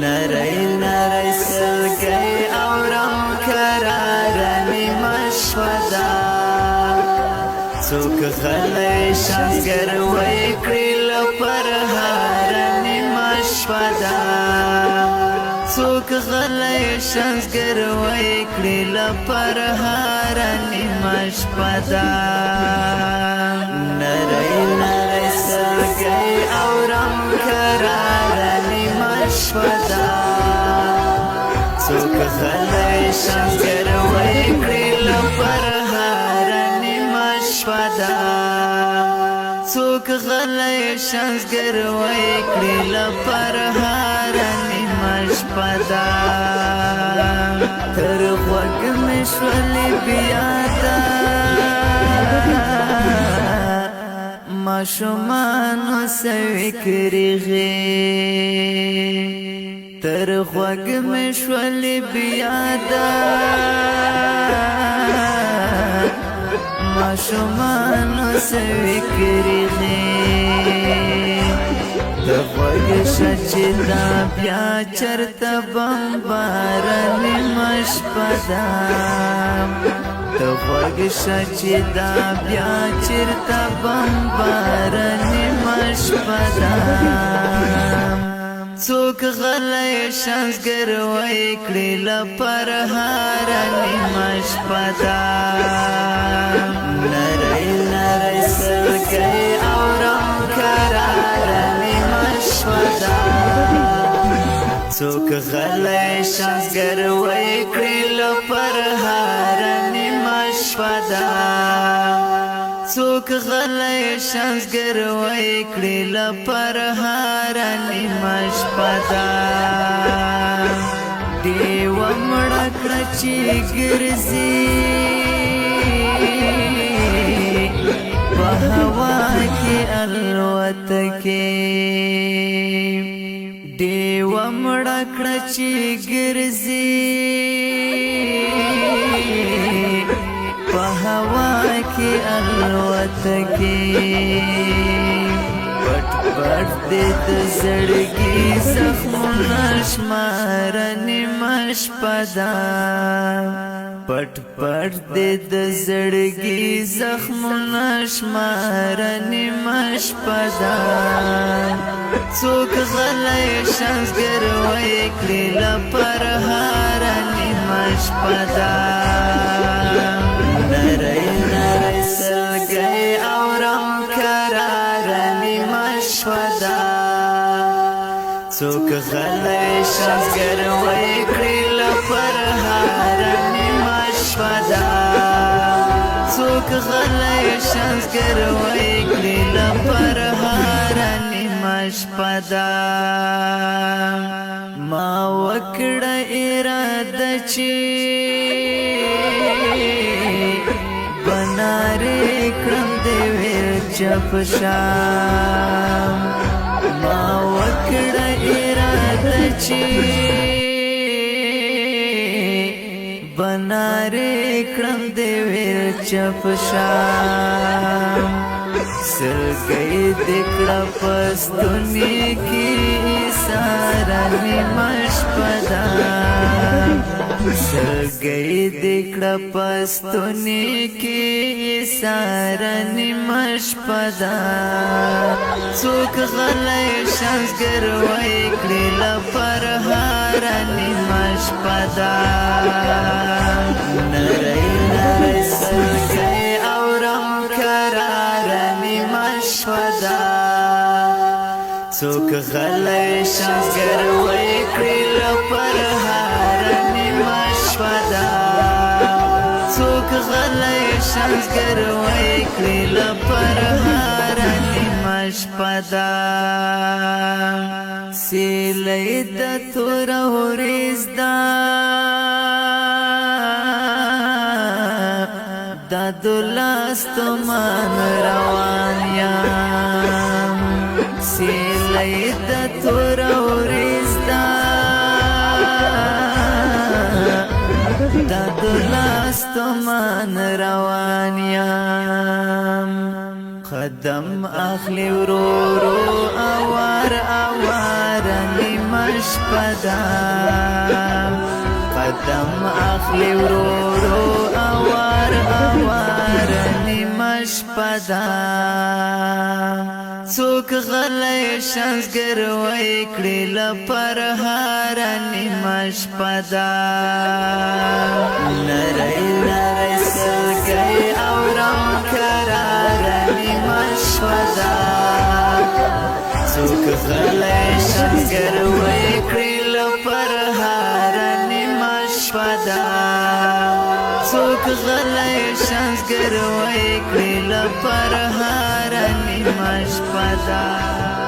نری نری سلګي اورم قرار نیمه شپه ده څوک غلی شنګر وی کړي له پرهار نیمه شپه ده څوک غلی شنګر وی کړي له پرهار نیمه شپه ده نری نری سلګي اورم قرار نیمه شپه ده څوک غلی شنګر وی کړي له پرهار نیمه شپه ده څوک غلی شنګر وی کړي له پرهار نیمه شپه ده تر غوږ مې شولې بیا ده ماشومانو سوي کریغي تر غوږ مې شولې بیا ده ماشومانو سوي کریغي د غوږ شه چې دا بیا چرته بمبار نیمه شپه ده د غوږ شه چې دا بیا چرته بمبار نیمه شپه ده څوک غلی شنګر وی کړي له پرهار نیمه شپه ده نری نری سلګي اورم قرار نیمه شپه ده څوک غلی شنګر وی کړي له پرهار نیمه شپه ده څوک غلی شنګر وی کړي له پرهار نیمه شپه ده ډیوه مړه کړه چې ګرځي په هوا کې الوتکې ډیوه مړه کړه چې ګرځي په هوا کې الوتکې پټ پټ دې د زړګي زخمونه شمار نیمه شپه ده پټ پټ دې د زړګي زخمونه شمار نیمه شپه ده څوک غلی شنګر وی کړي له پرهار نیمه شپه ده نری نری سلګي اورم قرار نیمه شپه ده څوک غلی شنګر وی کړي له پرهار نیمه شپه ده څوک غلی شنګر وی کړي له پرهار نیمه شپه ده ما وکړه اراده چې بنارې کړم دې ویل چپ شام ما وکړه اراده چې بنارې کړم دې ویل چپ شام سلګي دې کړه پستونی کې سارا نیمه شپه ده سلګي دې کړه پستونی کې سارا نیمه شپه ده څوک غلی شنګر وی کړي له پرهار نیمه شپه ده نری نری سلګي اورم قرار نیمه شپه ده څوک غلی شنګر وی کړي له پرهار نیمه شپه ده څوک غلی شنګر وی کړي له پرهار نیمه شپه ده سیلۍ د تور وریځ ده د دلاستمان روان یم سیلۍ د تور وریځ ده د دلاستمان روان یم قدم اخلي ورو ورو اوار اوار شپه ده قدم اخلي ورو اوار اوار نیمه شپه ده څوک غلی شنځګر وی کړي لپرهار نیمه شپه ده نری نری سلګی اورم کرار نیمه شپه ده څوک غلی شنځګر وی کړي لپرهار نیمه شپه ده څوک غلی شنځګر وی کړي لپرهار نیمه شپه ده